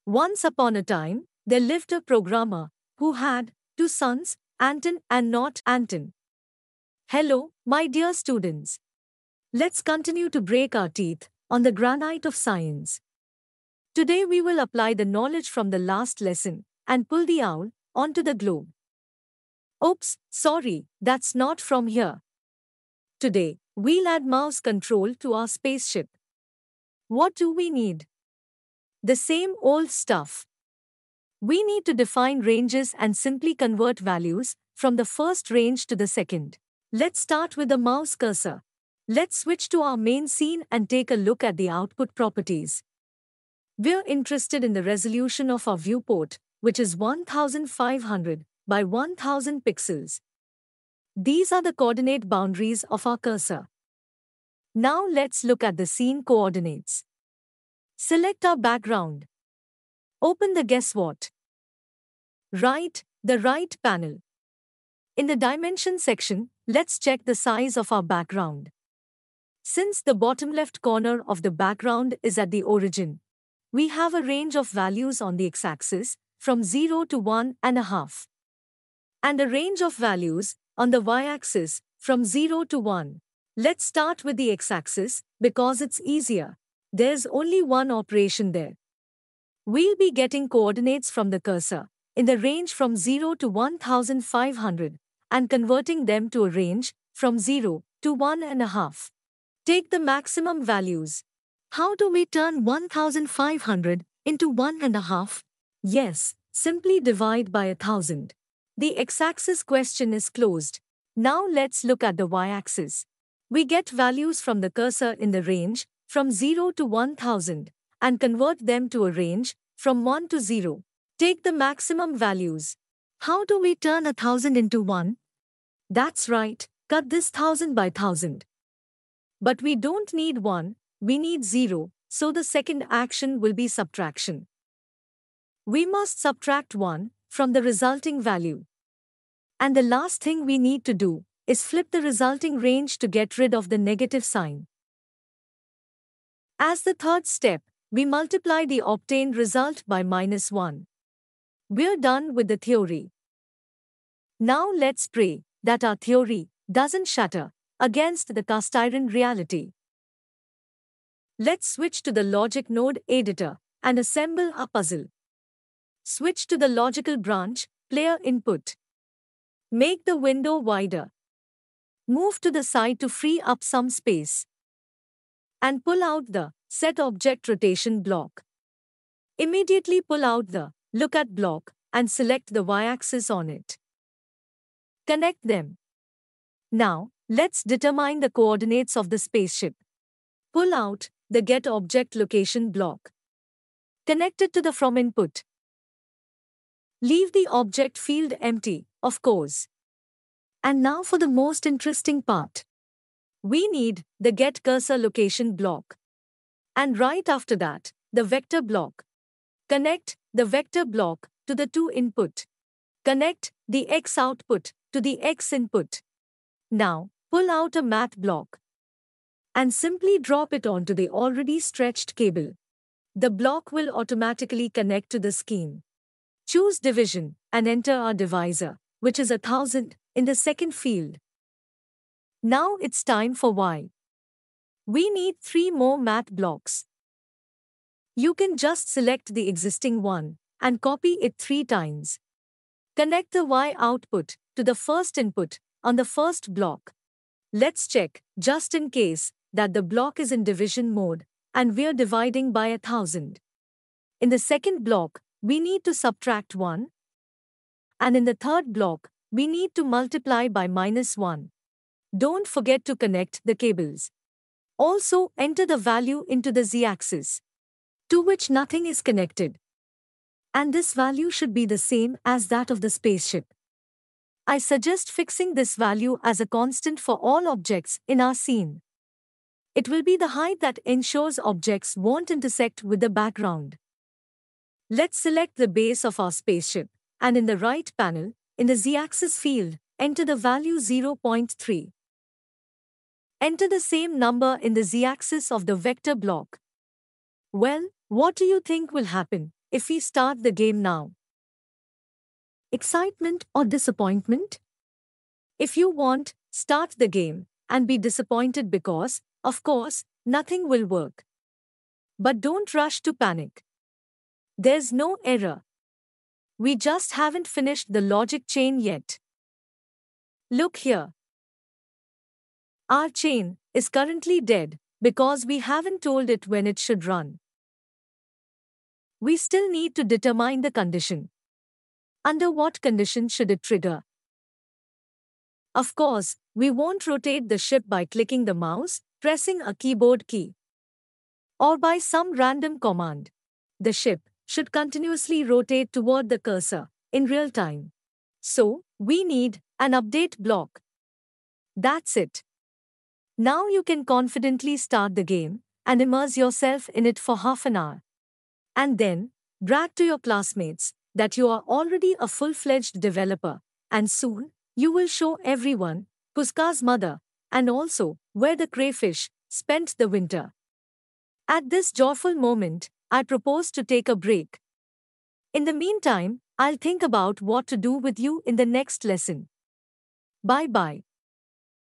Once upon a time, there lived a programmer who had two sons, Anton and not Anton. Hello, my dear students. Let's continue to break our teeth on the granite of science. Today we will apply the knowledge from the last lesson and pull the owl onto the globe. Oops, sorry, that's not from here. Today, we'll add mouse control to our spaceship. What do we need? The same old stuff. We need to define ranges and simply convert values from the first range to the second. Let's start with the mouse cursor. Let's switch to our main scene and take a look at the output properties. We're interested in the resolution of our viewport, which is 1500 by 1000 pixels. These are the coordinate boundaries of our cursor. Now let's look at the scene coordinates. Select our background. Open the guess what? The right panel. In the dimension section, let's check the size of our background. Since the bottom left corner of the background is at the origin, we have a range of values on the x-axis from 0 to 1.5. And a range of values on the y-axis from 0 to 1. Let's start with the x-axis because it's easier. There's only one operation there. We'll be getting coordinates from the cursor in the range from 0 to 1500 and converting them to a range from 0 to 1.5. Take the maximum values. How do we turn 1500 into 1.5? Yes, simply divide by 1000. The x-axis question is closed. Now let's look at the y-axis. We get values from the cursor in the range from 0 to 1000 and convert them to a range from 1 to 0. Take the maximum values. How do we turn 1000 into 1? That's right, cut this 1000 by 1000. But we don't need 1, we need 0, so the second action will be subtraction. We must subtract 1 from the resulting value. And the last thing we need to do is flip the resulting range to get rid of the negative sign. As the third step, we multiply the obtained result by -1. We're done with the theory. Now let's pray that our theory doesn't shatter against the cast iron reality. Let's switch to the logic node editor and assemble a puzzle. Switch to the logical branch, player input. Make the window wider. Move to the side to free up some space. And pull out the Set Object Rotation block. Immediately pull out the Look at block and select the y-axis on it. Connect them. Now, let's determine the coordinates of the spaceship. Pull out the Get Object Location block. Connect it to the From input. Leave the object field empty, of course. And now for the most interesting part. We need the Get Cursor Location block. And right after that, the Vector block. Connect the Vector block to the To input. Connect the X output to the X input. Now, pull out a Math block. And simply drop it onto the already stretched cable. The block will automatically connect to the scheme. Choose Division and enter our divisor, which is 1000, in the second field. Now it's time for Y. We need 3 more math blocks. You can just select the existing one and copy it 3 times. Connect the Y output to the first input on the first block. Let's check, just in case, that the block is in division mode and we're dividing by 1000. In the second block, we need to subtract 1. And in the third block, we need to multiply by -1. Don't forget to connect the cables. Also, enter the value into the z-axis, to which nothing is connected. And this value should be the same as that of the spaceship. I suggest fixing this value as a constant for all objects in our scene. It will be the height that ensures objects won't intersect with the background. Let's select the base of our spaceship, and in the right panel, in the z-axis field, enter the value 0.3. Enter the same number in the z-axis of the vector block. Well, what do you think will happen if we start the game now? Excitement or disappointment? If you want, start the game and be disappointed because, of course, nothing will work. But don't rush to panic. There's no error. We just haven't finished the logic chain yet. Look here. Our chain is currently dead because we haven't told it when it should run. We still need to determine the condition. Under what condition should it trigger? Of course, we won't rotate the ship by clicking the mouse, pressing a keyboard key, or by some random command. The ship should continuously rotate toward the cursor in real time. So, we need an update block. That's it. Now you can confidently start the game and immerse yourself in it for half an hour. And then, brag to your classmates that you are already a full-fledged developer, and soon, you will show everyone Puska's mother and also where the crayfish spent the winter. At this joyful moment, I propose to take a break. In the meantime, I'll think about what to do with you in the next lesson. Bye bye.